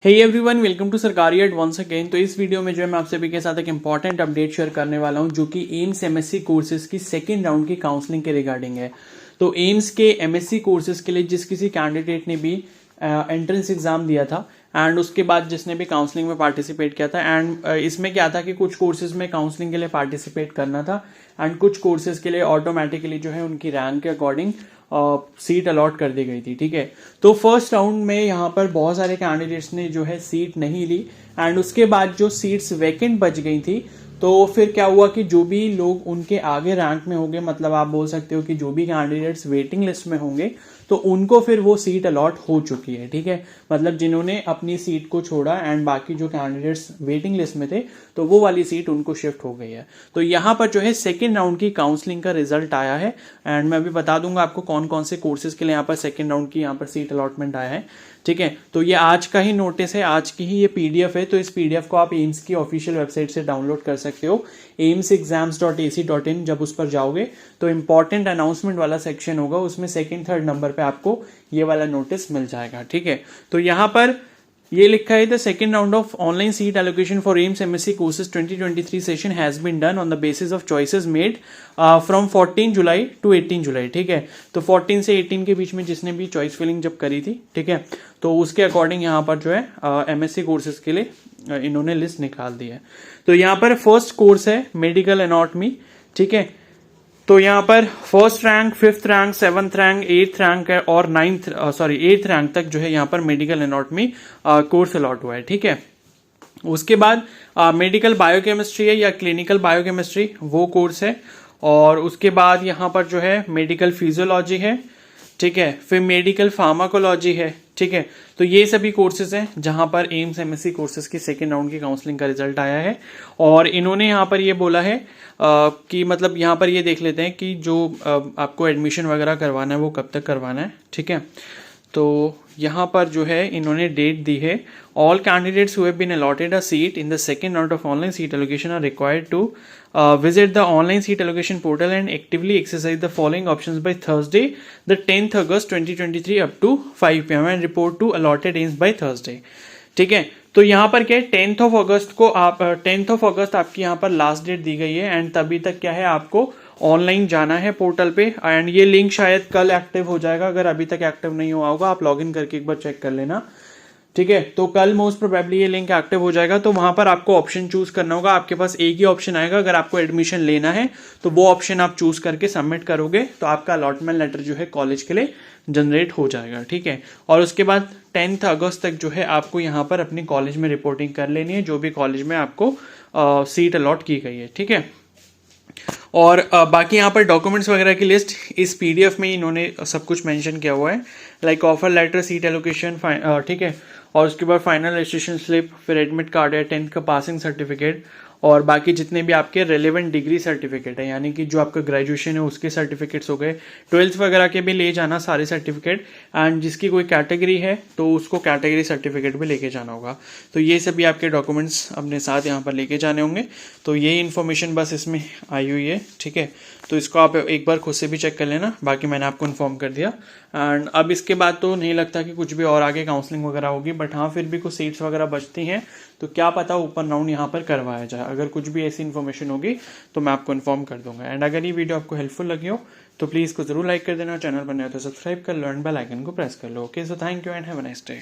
Hey everyone, welcome to सरकारी add once again. तो इस वीडियो में जो है मैं आप सभी के साथ एक इंपॉर्टेंट अपडेट शेयर करने वाला हूं जो कि एम्स एमएससी कोर्सेज की सेकेंड राउंड की काउंसलिंग के रिगार्डिंग है। तो एम्स के एमएससी कोर्सेज के लिए जिस किसी कैंडिडेट ने भी एंट्रेंस एग्जाम दिया था एंड उसके बाद जिसने भी काउंसलिंग में पार्टिसिपेट किया था एंड इसमें क्या था कि कुछ कोर्सेज में काउंसलिंग के लिए पार्टिसिपेट करना था एंड कुछ कोर्सेज के लिए ऑटोमेटिकली जो है उनकी रैंक के अकॉर्डिंग सीट अलॉट कर दी गई थी। ठीक है, तो फर्स्ट राउंड में यहाँ पर बहुत सारे कैंडिडेट्स ने जो है सीट नहीं ली एंड उसके बाद जो सीट्स वैकेंट बच गई थी तो फिर क्या हुआ कि जो भी लोग उनके आगे रैंक में होंगे, मतलब आप बोल सकते हो कि जो भी कैंडिडेट्स वेटिंग लिस्ट में होंगे तो उनको फिर वो सीट अलॉट हो चुकी है। ठीक है, मतलब जिन्होंने अपनी सीट को छोड़ा एंड बाकी जो कैंडिडेट्स वेटिंग लिस्ट में थे तो वो वाली सीट उनको शिफ्ट हो गई है। तो यहाँ पर जो है सेकेंड राउंड की काउंसलिंग का रिजल्ट आया है एंड मैं अभी बता दूंगा आपको कौन कौन से कोर्सेज के लिए यहाँ पर सेकेंड राउंड की यहाँ पर सीट अलॉटमेंट आया है। ठीक है, तो ये आज का ही नोटिस है, आज की ही ये पीडीएफ है। तो इस पीडीएफ को आप एम्स की ऑफिशियल वेबसाइट से डाउनलोड कर सकते हो, aimsexams.ac.in। जब उस पर जाओगे तो इंपॉर्टेंट अनाउंसमेंट वाला सेक्शन होगा, उसमें सेकंड थर्ड नंबर पे आपको ये वाला नोटिस मिल जाएगा। ठीक है, तो यहाँ पर ये लिखा है the second round of online seat allocation for AIIMS MSc courses 2023 session has been done on the basis of choices made from 14 July to 18 July. ठीक है, तो 14 से 18 के बीच में जिसने भी चॉइस फिलिंग जब करी थी, ठीक है, तो उसके अकॉर्डिंग यहाँ पर जो है एमएससी कोर्सेज के लिए इन्होंने लिस्ट निकाल दी है। तो यहाँ पर फर्स्ट कोर्स है मेडिकल एनाटॉमी। ठीक है, तो यहाँ पर first rank, fifth rank, seventh rank, eighth rank और एट्थ रैंक तक जो है यहाँ पर मेडिकल एनाटॉमी कोर्स अलॉट हुआ है। ठीक है, उसके बाद मेडिकल बायोकेमिस्ट्री है या क्लिनिकल बायोकेमिस्ट्री वो कोर्स है, और उसके बाद यहाँ पर जो है मेडिकल फिजियोलॉजी है। ठीक है, फिर मेडिकल फार्माकोलॉजी है। ठीक है, तो ये सभी कोर्सेज हैं जहां पर एम्स एमएससी कोर्सेज की सेकेंड राउंड की काउंसलिंग का रिजल्ट आया है। और इन्होंने यहाँ पर ये बोला है कि मतलब यहाँ पर ये देख लेते हैं कि जो आपको एडमिशन वगैरह करवाना है वो कब तक करवाना है। ठीक है, तो यहाँ पर जो है इन्होंने डेट दी है, all candidates who have been allotted a seat in the second round of online seat allocation are required to visit the online seat allocation portal and actively exercise the following options by Thursday, the 10th August 2023 up to 5 PM and report to allotted aims by Thursday। ठीक है, तो यहाँ पर क्या है 10th of August को आप 10th of August आपकी यहाँ पर लास्ट डेट दी गई है एंड तभी तक क्या है आपको ऑनलाइन जाना है पोर्टल पे एंड ये लिंक शायद कल एक्टिव हो जाएगा। अगर अभी तक एक्टिव नहीं हुआ होगा आप लॉगिन करके एक बार चेक कर लेना। ठीक है, तो कल मोस्ट प्रोबेबली ये लिंक एक्टिव हो जाएगा, तो वहां पर आपको ऑप्शन चूज करना होगा। आपके पास एक ही ऑप्शन आएगा, अगर आपको एडमिशन लेना है तो वो ऑप्शन आप चूज करके सबमिट करोगे तो आपका अलॉटमेंट लेटर जो है कॉलेज के लिए जनरेट हो जाएगा। ठीक है, और उसके बाद 10th अगस्त तक जो है आपको यहाँ पर अपनी कॉलेज में रिपोर्टिंग कर लेनी है, जो भी कॉलेज में आपको सीट अलॉट की गई है। ठीक है, और बाकी यहाँ पर डॉक्यूमेंट्स वगैरह की लिस्ट इस पीडीएफ में इन्होंने सब कुछ मेंशन किया हुआ है, like offer letter, seat allocation, ठीक है, और उसके बाद फाइनल रजिस्ट्रेशन स्लिप, फिर एडमिट कार्ड है, 10th का पासिंग सर्टिफिकेट और बाकी जितने भी आपके रेलेवेंट डिग्री सर्टिफिकेट है, यानी कि जो आपका ग्रेजुएशन है उसके सर्टिफिकेट्स हो गए, 12th वगैरह के भी ले जाना सारे सर्टिफिकेट, एंड जिसकी कोई कैटेगरी है तो उसको कैटेगरी सर्टिफिकेट भी लेके जाना होगा। तो ये सभी आपके डॉक्यूमेंट्स अपने साथ यहाँ पर लेके जाने होंगे। तो ये इन्फॉर्मेशन बस इसमें आई हुई है। ठीक है, तो इसको आप एक बार खुद से भी चेक कर लेना, बाकी मैंने आपको इन्फॉर्म कर दिया। एंड अब इसके बाद तो नहीं लगता कि कुछ भी और आगे काउंसलिंग वगैरह होगी, बट हाँ फिर भी कुछ सीट्स वगैरह बचती हैं तो क्या पता ओपन राउंड यहाँ पर करवाया जाए। अगर कुछ भी ऐसी इन्फॉर्मेशन होगी तो मैं आपको इन्फॉर्म कर दूंगा। एंड अगर ये वीडियो आपको हेल्पफुल लगी हो तो प्लीज़ को जरूर लाइक कर देना, चैनल पर नया तो सब्सक्राइब कर लो एंड बेल आइकन को प्रेस कर लो। Okay, so thank you and have a nice day.